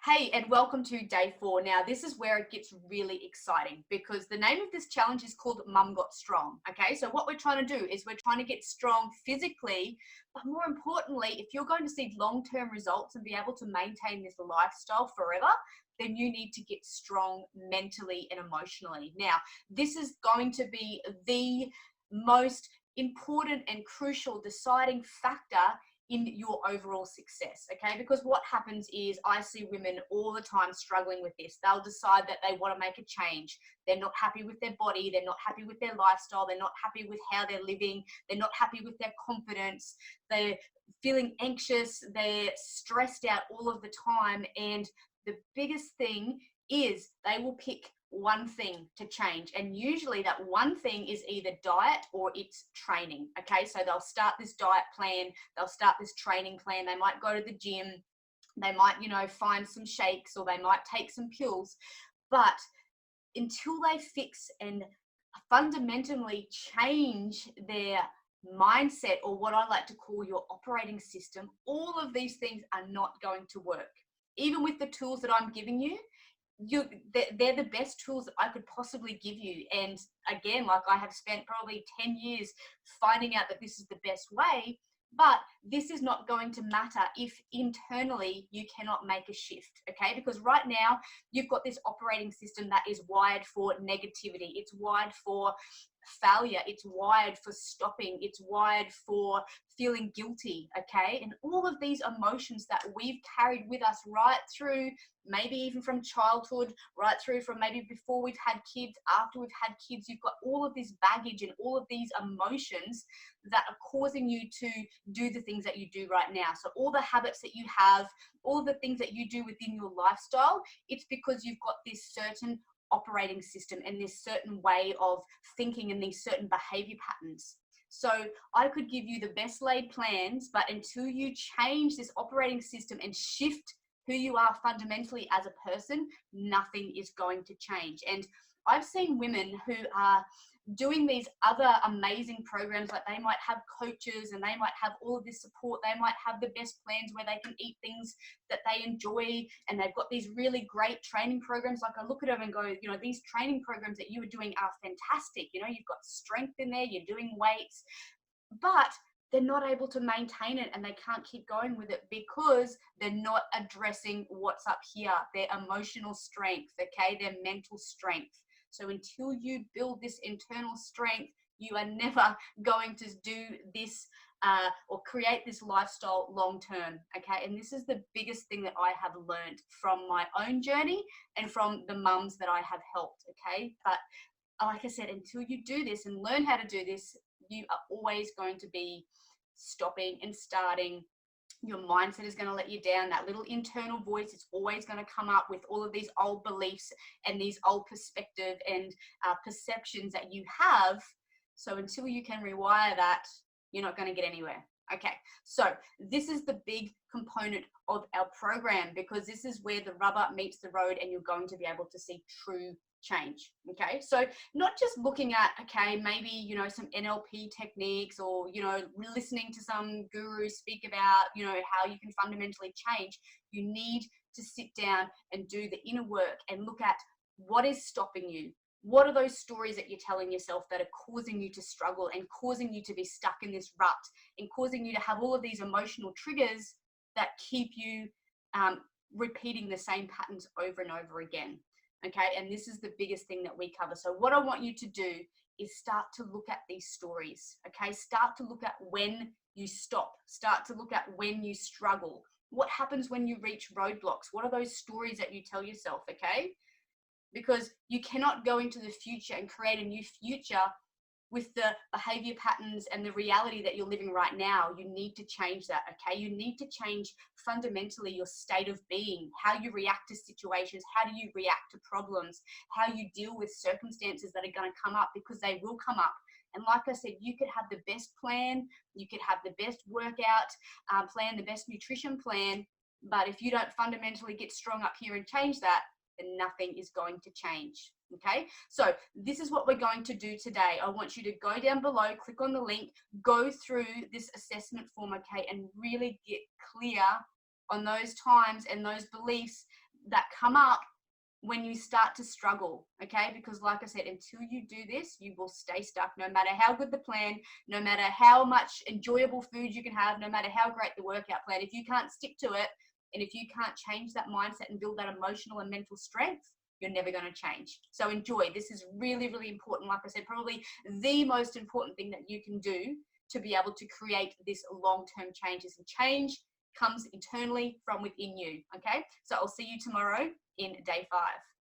Hey, and welcome to day 4. Now, this is where it gets really exciting because the name of this challenge is called Mum Got Strong. Okay, so what we're trying to do is we're trying to get strong physically, but more importantly, if you're going to see long-term results and be able to maintain this lifestyle forever, then you need to get strong mentally and emotionally. Now, this is going to be the most important and crucial deciding factor in your overall success, okay? Because what happens is I see women all the time struggling with this. They'll decide that they want to make a change. They're not happy with their body. They're not happy with their lifestyle. They're not happy with how they're living. They're not happy with their confidence. They're feeling anxious. They're stressed out all of the time. And the biggest thing is they will pick one thing to change, and usually that one thing is either diet or it's training. Okay, so they'll start this diet plan, they'll start this training plan, they might go to the gym, they might find some shakes, or they might take some pills, but until they fix and fundamentally change their mindset, or what I like to call your operating system, all of these things are not going to work. Even with the tools that I'm giving you, they're the best tools that I could possibly give you. And again, like, I have spent probably 10 years finding out that this is the best way, but this is not going to matter if internally you cannot make a shift. Okay, because right now you've got this operating system that is wired for negativity, it's wired for failure, it's wired for stopping, it's wired for feeling guilty. Okay, and all of these emotions that we've carried with us right through, maybe even from childhood, right through from maybe before we've had kids, after we've had kids, you've got all of this baggage and all of these emotions that are causing you to do the things that you do right now. So all the habits that you have, all the things that you do within your lifestyle, it's because you've got this certain operating system and this certain way of thinking and these certain behavior patterns. So I could give you the best laid plans, but until you change this operating system and shift who you are fundamentally as a person, nothing is going to change. And I've seen women who are doing these other amazing programs, like they might have coaches and they might have all of this support, they might have the best plans where they can eat things that they enjoy, and they've got these really great training programs. Like, I look at them and go, these training programs that you are doing are fantastic. You've got strength in there, you're doing weights, but they're not able to maintain it, and they can't keep going with it because they're not addressing what's up here, their emotional strength, okay, their mental strength. So until you build this internal strength, you are never going to do this or create this lifestyle long term, okay? And this is the biggest thing that I have learned from my own journey and from the mums that I have helped, okay? But like I said, until you do this and learn how to do this, you are always going to be stopping and starting. Your mindset is going to let you down. That little internal voice is always going to come up with all of these old beliefs and these old perspective and perceptions that you have. So until you can rewire that, you're not going to get anywhere. Okay, so this is the big component of our program, because this is where the rubber meets the road and you're going to be able to see true change. Okay, so not just looking at, okay, maybe some NLP techniques, or listening to some guru speak about how you can fundamentally change. You need to sit down and do the inner work and look at what is stopping you. What are those stories that you're telling yourself that are causing you to struggle and causing you to be stuck in this rut and causing you to have all of these emotional triggers that keep you repeating the same patterns over and over again? Okay, and this is the biggest thing that we cover. So what I want you to do is start to look at these stories, okay? Start to look at when you stop. Start to look at when you struggle. What happens when you reach roadblocks? What are those stories that you tell yourself, okay? Because you cannot go into the future and create a new future with the behavior patterns and the reality that you're living right now. You need to change that, okay? You need to change fundamentally your state of being, how you react to situations, how do you react to problems, how you deal with circumstances that are going to come up, because they will come up. And like I said, you could have the best plan, you could have the best workout plan, the best nutrition plan, but if you don't fundamentally get strong up here and change that, then nothing is going to change. Okay, so this is what we're going to do today. I want you to go down below, click on the link, go through this assessment form, okay, and really get clear on those times and those beliefs that come up when you start to struggle, okay? Because like I said, until you do this, you will stay stuck, no matter how good the plan, no matter how much enjoyable food you can have, no matter how great the workout plan. If you can't stick to it, and if you can't change that mindset and build that emotional and mental strength, you're never going to change. So enjoy. This is really, really important. Like I said, probably the most important thing that you can do to be able to create this long-term changes. And change comes internally from within you, okay? So I'll see you tomorrow in day 5.